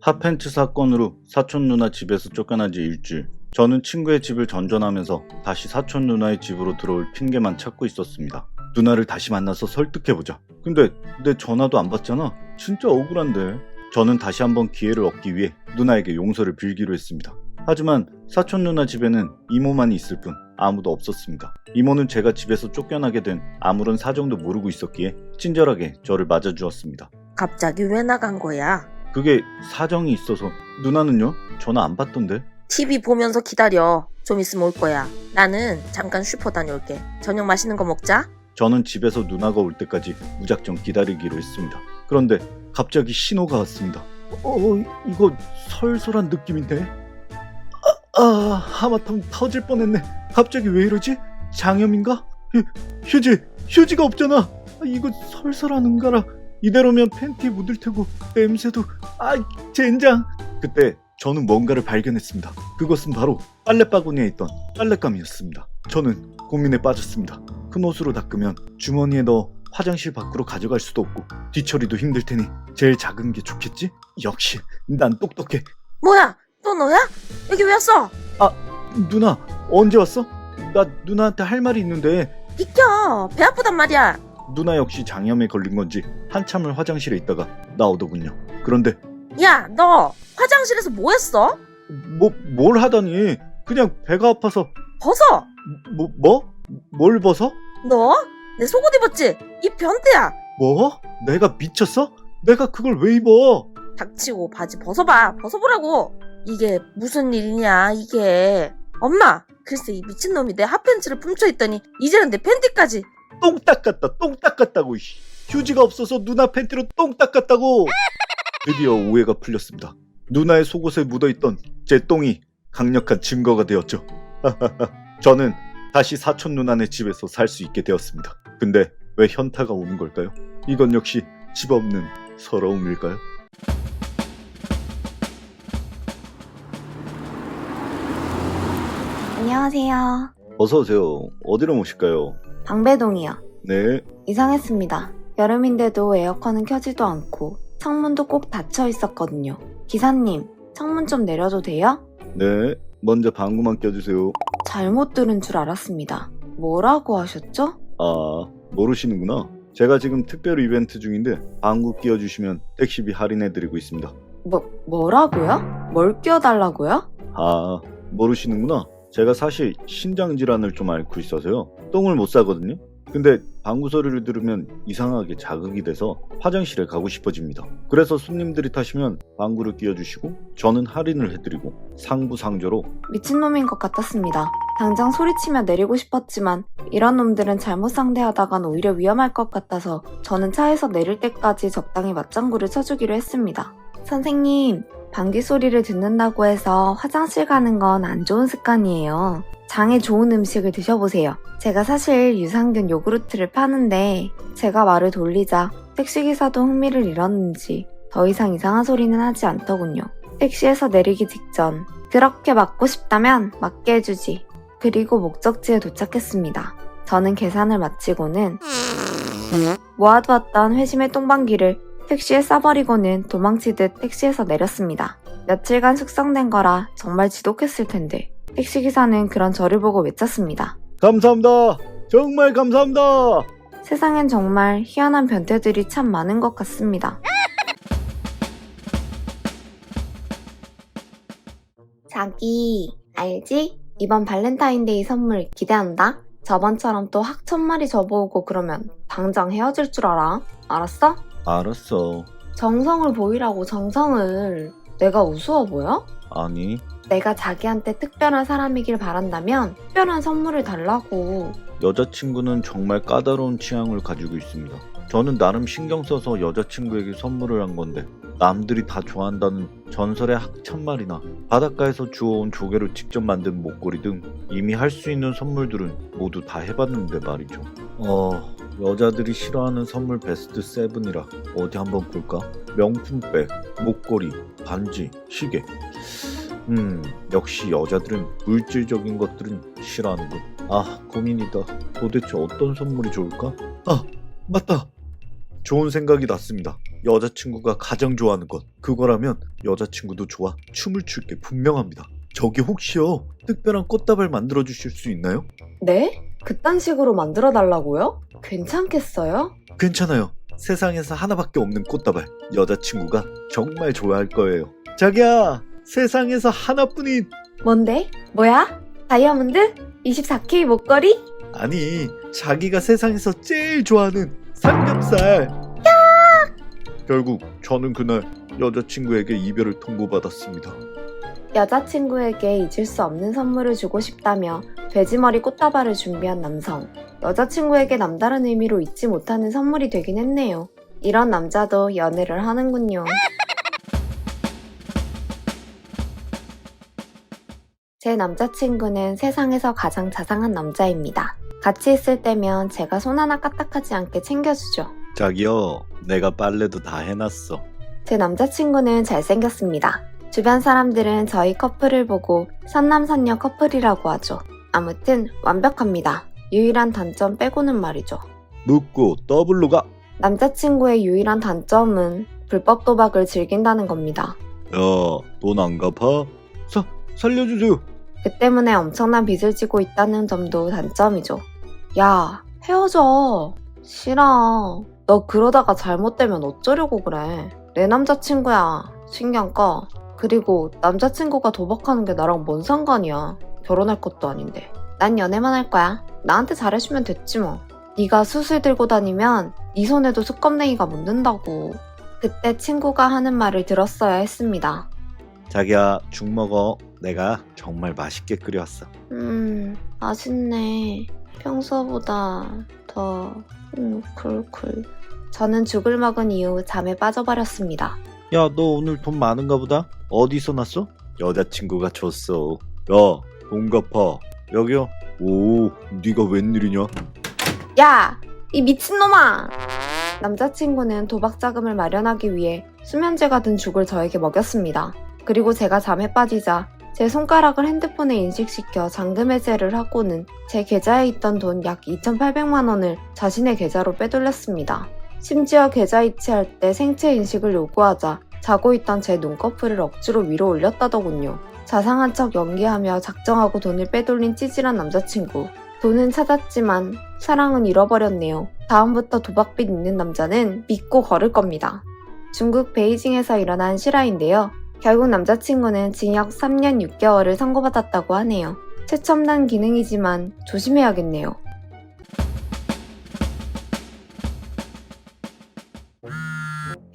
핫팬츠 사건으로 사촌 누나 집에서 쫓겨난 지 일주일. 저는 친구의 집을 전전하면서 다시 사촌 누나의 집으로 들어올 핑계만 찾고 있었습니다. 누나를 다시 만나서 설득해보자. 근데 내 전화도 안 받잖아. 진짜 억울한데. 저는 다시 한번 기회를 얻기 위해 누나에게 용서를 빌기로 했습니다. 하지만 사촌 누나 집에는 이모만 있을 뿐 아무도 없었습니다. 이모는 제가 집에서 쫓겨나게 된 아무런 사정도 모르고 있었기에 친절하게 저를 맞아주었습니다. 갑자기 왜 나간 거야? 그게 사정이 있어서. 누나는요? 전화 안 받던데? TV 보면서 기다려. 좀 있으면 올 거야. 나는 잠깐 슈퍼 다녀올게. 저녁 맛있는 거 먹자. 저는 집에서 누나가 올 때까지 무작정 기다리기로 했습니다. 그런데 갑자기 신호가 왔습니다. 이거 설설한 느낌인데? 하마터면 터질 뻔했네. 갑자기 왜 이러지? 장염인가? 휴지가 없잖아. 이거 설설한 응가라. 이대로면 팬티에 묻을 테고 냄새도 젠장. 그때 저는 뭔가를 발견했습니다. 그것은 바로 빨래바구니에 있던 빨랫감이었습니다. 저는 고민에 빠졌습니다. 큰 옷으로 닦으면 주머니에 넣어 화장실 밖으로 가져갈 수도 없고 뒤처리도 힘들 테니 제일 작은 게 좋겠지? 역시 난 똑똑해. 뭐야? 또 너야? 여기 왜 왔어? 누나 언제 왔어? 나 누나한테 할 말이 있는데. 비켜. 배 아프단 말이야. 누나 역시 장염에 걸린 건지 한참을 화장실에 있다가 나오더군요. 그런데 야, 너 화장실에서 뭐 했어? 뭘 하다니. 그냥 배가 아파서. 벗어. 뭘 벗어? 너? 내 속옷 입었지? 이 변태야. 뭐? 내가 미쳤어? 내가 그걸 왜 입어? 닥치고 바지 벗어봐. 벗어보라고. 이게 무슨 일이냐 이게. 엄마, 글쎄 이 미친놈이 내 핫팬츠를 훔쳐있더니 이제는 내 팬티까지. 똥 닦았다고. 휴지가 없어서 누나 팬티로 똥 닦았다고. 드디어 오해가 풀렸습니다. 누나의 속옷에 묻어있던 제 똥이 강력한 증거가 되었죠. 저는 다시 사촌 누나네 집에서 살 수 있게 되었습니다. 근데 왜 현타가 오는 걸까요? 이건 역시 집 없는 서러움일까요? 안녕하세요. 어서오세요. 어디로 모실까요? 방배동이요. 네. 이상했습니다. 여름인데도 에어컨은 켜지도 않고 창문도 꼭 닫혀 있었거든요. 기사님, 창문 좀 내려도 돼요? 네. 먼저 방구만 껴주세요. 잘못 들은 줄 알았습니다. 뭐라고 하셨죠? 모르시는구나. 제가 지금 특별 이벤트 중인데 방구 끼워주시면 택시비 할인해드리고 있습니다. 뭐라고요? 뭘 끼워달라고요? 모르시는구나. 제가 사실 신장 질환을 좀 앓고 있어서요. 똥을 못 싸거든요. 근데 방구 소리를 들으면 이상하게 자극이 돼서 화장실에 가고 싶어집니다. 그래서 손님들이 타시면 방구를 끼워주시고 저는 할인을 해드리고 상부상조로. 미친놈인 것 같았습니다. 당장 소리치며 내리고 싶었지만 이런 놈들은 잘못 상대하다간 오히려 위험할 것 같아서 저는 차에서 내릴 때까지 적당히 맞장구를 쳐주기로 했습니다. 선생님, 방귀 소리를 듣는다고 해서 화장실 가는 건 안 좋은 습관이에요. 장에 좋은 음식을 드셔보세요. 제가 사실 유산균 요구르트를 파는데 제가 말을 돌리자 택시기사도 흥미를 잃었는지 더 이상 이상한 소리는 하지 않더군요. 택시에서 내리기 직전 그렇게 맞고 싶다면 맞게 해주지. 그리고 목적지에 도착했습니다. 저는 계산을 마치고는 모아두었던 회심의 똥방귀를 택시에 싸버리고는 도망치듯 택시에서 내렸습니다. 며칠간 숙성된 거라 정말 지독했을 텐데 택시기사는 그런 저를 보고 외쳤습니다. 감사합니다. 정말 감사합니다. 세상엔 정말 희한한 변태들이 참 많은 것 같습니다. 자기, 알지? 이번 발렌타인데이 선물 기대한다. 저번처럼 또 학천말이 접어오고 그러면 당장 헤어질 줄 알아. 알았어? 알았어. 정성을 보이라고, 정성을. 내가 우스워 보여? 아니. 내가 자기한테 특별한 사람이길 바란다면 특별한 선물을 달라고. 여자친구는 정말 까다로운 취향을 가지고 있습니다. 저는 나름 신경 써서 여자친구에게 선물을 한 건데 남들이 다 좋아한다는 전설의 학창말이나 바닷가에서 주워온 조개로 직접 만든 목걸이 등 이미 할 수 있는 선물들은 모두 다 해봤는데 말이죠. 여자들이 싫어하는 선물 베스트 7이라 어디 한번 볼까? 명품백, 목걸이, 반지, 시계. 역시 여자들은 물질적인 것들은 싫어하는군. 고민이다. 도대체 어떤 선물이 좋을까? 맞다. 좋은 생각이 났습니다. 여자친구가 가장 좋아하는 것 그거라면 여자친구도 좋아 춤을 출 게 분명합니다. 저기 혹시요 특별한 꽃다발 만들어 주실 수 있나요? 네? 그딴 식으로 만들어 달라고요? 괜찮겠어요? 괜찮아요. 세상에서 하나밖에 없는 꽃다발 여자친구가 정말 좋아할 거예요. 자기야 세상에서 하나뿐인 뭔데? 뭐야? 다이아몬드? 24K 목걸이? 아니 자기가 세상에서 제일 좋아하는 삼겹살. 결국 저는 그날 여자친구에게 이별을 통보받았습니다. 여자친구에게 잊을 수 없는 선물을 주고 싶다며 돼지머리 꽃다발을 준비한 남성. 여자친구에게 남다른 의미로 잊지 못하는 선물이 되긴 했네요. 이런 남자도 연애를 하는군요. 제 남자친구는 세상에서 가장 자상한 남자입니다. 같이 있을 때면 제가 손 하나 까딱하지 않게 챙겨주죠. 자기요 내가 빨래도 다 해놨어. 제 남자친구는 잘생겼습니다. 주변 사람들은 저희 커플을 보고 선남선녀 커플이라고 하죠. 아무튼 완벽합니다. 유일한 단점 빼고는 말이죠. 묻고 더블로 가. 남자친구의 유일한 단점은 불법 도박을 즐긴다는 겁니다. 야 돈 안 갚아? 살려주세요. 그 때문에 엄청난 빚을 지고 있다는 점도 단점이죠. 야, 헤어져. 싫어. 너 그러다가 잘못되면 어쩌려고 그래. 내 남자친구야. 신경 꺼. 그리고 남자친구가 도박하는 게 나랑 뭔 상관이야. 결혼할 것도 아닌데. 난 연애만 할 거야. 나한테 잘해주면 됐지 뭐. 네가 수술 들고 다니면 네 손에도 수검냉이가 묻는다고. 그때 친구가 하는 말을 들었어야 했습니다. 자기야 죽 먹어. 내가 정말 맛있게 끓여왔어. 맛있네. 평소보다 더 쿨쿨. 저는 죽을 먹은 이후 잠에 빠져버렸습니다. 야 너 오늘 돈 많은가 보다. 어디서 났어? 여자친구가 줬어. 야 돈 갚아. 여기요. 오 네가 웬일이냐? 야! 이 미친놈아! 남자친구는 도박 자금을 마련하기 위해 수면제가 든 죽을 저에게 먹였습니다. 그리고 제가 잠에 빠지자 제 손가락을 핸드폰에 인식시켜 잠금 해제를 하고는 제 계좌에 있던 돈 약 2,800만 원을 자신의 계좌로 빼돌렸습니다. 심지어 계좌 이체할 때 생체 인식을 요구하자 자고 있던 제 눈꺼풀을 억지로 위로 올렸다더군요. 자상한 척 연기하며 작정하고 돈을 빼돌린 찌질한 남자친구. 돈은 찾았지만 사랑은 잃어버렸네요. 다음부터 도박빚 있는 남자는 믿고 걸을 겁니다. 중국 베이징에서 일어난 실화인데요. 결국 남자친구는 징역 3년 6개월을 선고받았다고 하네요. 최첨단 기능이지만 조심해야겠네요.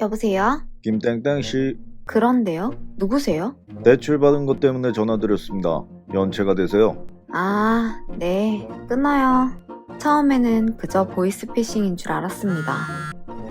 여보세요? 김땡땡씨 그런데요? 누구세요? 대출 받은 것 때문에 전화드렸습니다. 연체가 되세요? 아, 네. 끊어요. 처음에는 그저 보이스피싱인 줄 알았습니다.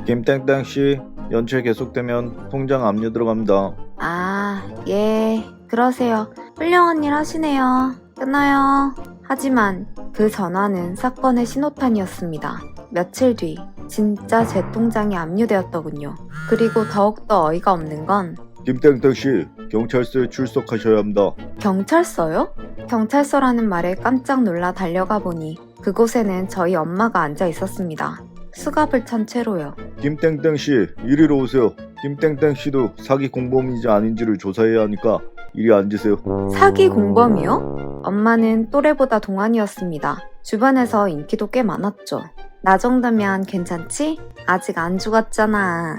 김땡땡씨 연체 계속되면 통장 압류 들어갑니다. 아, 예. 그러세요. 훌륭한 일 하시네요. 끊어요. 하지만 그 전화는 사건의 신호탄이었습니다. 며칠 뒤 진짜 제 통장이 압류되었더군요. 그리고 더욱더 어이가 없는 건 김땡땡씨 경찰서에 출석하셔야 합니다. 경찰서요? 경찰서라는 말에 깜짝 놀라 달려가 보니 그곳에는 저희 엄마가 앉아 있었습니다. 수갑을 찬 채로요. 김땡땡씨 이리로 오세요. 김땡땡씨도 사기 공범인지 아닌지를 조사해야 하니까 이리 앉으세요. 사기 공범이요? 엄마는 또래보다 동안이었습니다. 주변에서 인기도 꽤 많았죠. 나 정도면 괜찮지? 아직 안 죽었잖아.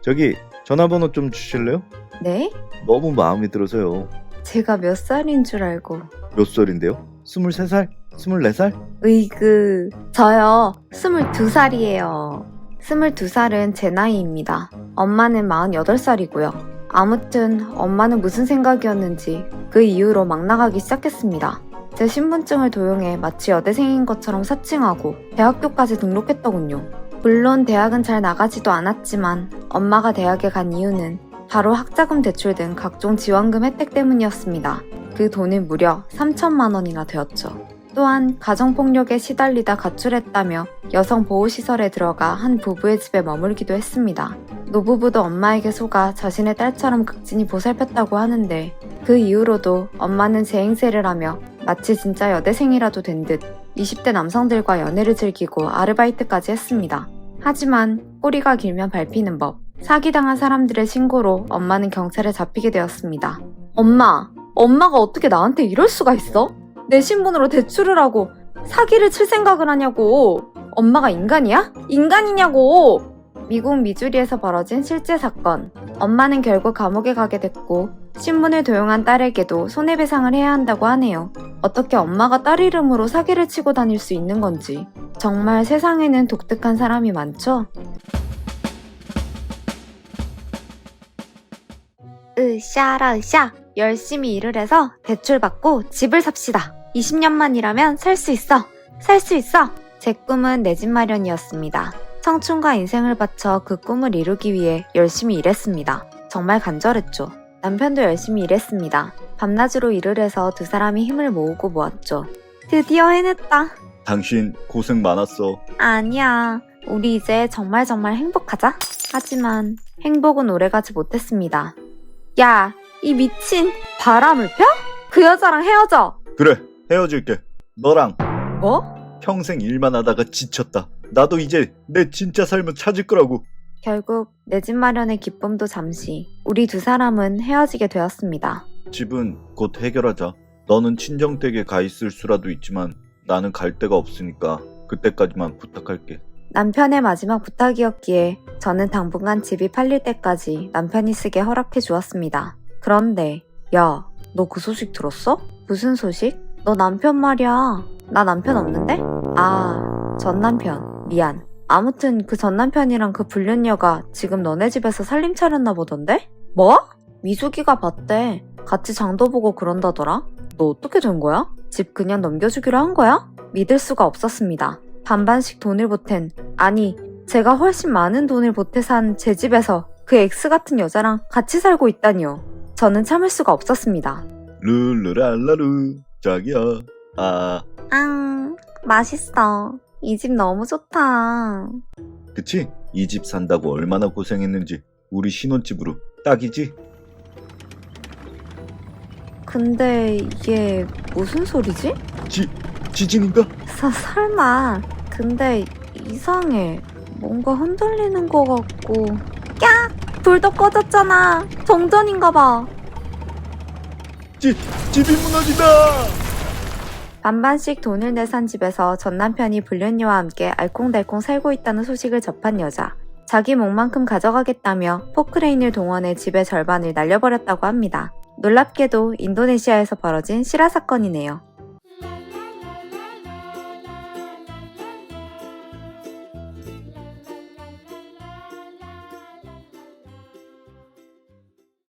저기 전화번호 좀 주실래요? 네? 너무 마음에 들어서요. 제가 몇 살인 줄 알고. 몇 살인데요? 23살? 24살? 으이그, 저요, 22살이에요. 22살은 제 나이입니다. 엄마는 48살이고요. 아무튼 엄마는 무슨 생각이었는지 그 이후로 막 나가기 시작했습니다. 제 신분증을 도용해 마치 여대생인 것처럼 사칭하고 대학교까지 등록했더군요. 물론 대학은 잘 나가지도 않았지만 엄마가 대학에 간 이유는 바로 학자금 대출 등 각종 지원금 혜택 때문이었습니다. 그 돈은 무려 3천만 원이나 되었죠. 또한 가정폭력에 시달리다 가출했다며 여성보호시설에 들어가 한 부부의 집에 머물기도 했습니다. 노부부도 엄마에게 속아 자신의 딸처럼 극진히 보살폈다고 하는데 그 이후로도 엄마는 제 행세를 하며 마치 진짜 여대생이라도 된 듯 20대 남성들과 연애를 즐기고 아르바이트까지 했습니다. 하지만 꼬리가 길면 밟히는 법. 사기당한 사람들의 신고로 엄마는 경찰에 잡히게 되었습니다. 엄마가 어떻게 나한테 이럴 수가 있어? 내 신분으로 대출을 하고 사기를 칠 생각을 하냐고. 엄마가 인간이야? 인간이냐고. 미국 미주리에서 벌어진 실제 사건. 엄마는 결국 감옥에 가게 됐고 신분을 도용한 딸에게도 손해배상을 해야 한다고 하네요. 어떻게 엄마가 딸 이름으로 사기를 치고 다닐 수 있는 건지. 정말 세상에는 독특한 사람이 많죠? 으쌰라. 열심히 일을 해서 대출 받고 집을 삽시다. 20년만 일하면 살 수 있어. 제 꿈은 내 집 마련이었습니다. 청춘과 인생을 바쳐 그 꿈을 이루기 위해 열심히 일했습니다. 정말 간절했죠. 남편도 열심히 일했습니다. 밤낮으로 일을 해서 두 사람이 힘을 모으고 모았죠. 드디어 해냈다. 당신 고생 많았어. 아니야. 우리 이제 정말 행복하자. 하지만 행복은 오래가지 못했습니다. 야, 이 미친 바람을 펴? 그 여자랑 헤어져. 그래, 헤어질게. 너랑 뭐? 평생 일만 하다가 지쳤다. 나도 이제 내 진짜 삶을 찾을 거라고. 결국 내 집 마련의 기쁨도 잠시 우리 두 사람은 헤어지게 되었습니다. 집은 곧 해결하자. 너는 친정댁에 가 있을 수라도 있지만 나는 갈 데가 없으니까 그때까지만 부탁할게. 남편의 마지막 부탁이었기에 저는 당분간 집이 팔릴 때까지 남편이 쓰게 허락해 주었습니다. 그런데 야, 너 그 소식 들었어? 무슨 소식? 너 남편 말이야. 나 남편 없는데? 아, 전 남편. 미안. 아무튼 그 전 남편이랑 그 불륜녀가 지금 너네 집에서 살림 차렸나 보던데? 뭐? 미숙이가 봤대. 같이 장도 보고 그런다더라. 너 어떻게 된 거야? 집 그냥 넘겨주기로 한 거야? 믿을 수가 없었습니다. 반반씩 돈을 보탠, 아니 제가 훨씬 많은 돈을 보태 산 제 집에서 그 X 같은 여자랑 같이 살고 있다니요. 저는 참을 수가 없었습니다. 룰루랄라루 자기야. 맛있어. 이 집 너무 좋다. 그치? 이 집 산다고 얼마나 고생했는지. 우리 신혼집으로 딱이지? 근데 이게 무슨 소리지? 지진인가? 설마. 근데 이상해. 뭔가 흔들리는 것 같고. 야! 불도 꺼졌잖아. 정전인가 봐. 집이 무너진다! 반반씩 돈을 내산 집에서 전 남편이 불륜녀와 함께 알콩달콩 살고 있다는 소식을 접한 여자. 자기 몫만큼 가져가겠다며 포크레인을 동원해 집의 절반을 날려버렸다고 합니다. 놀랍게도 인도네시아에서 벌어진 실화 사건이네요.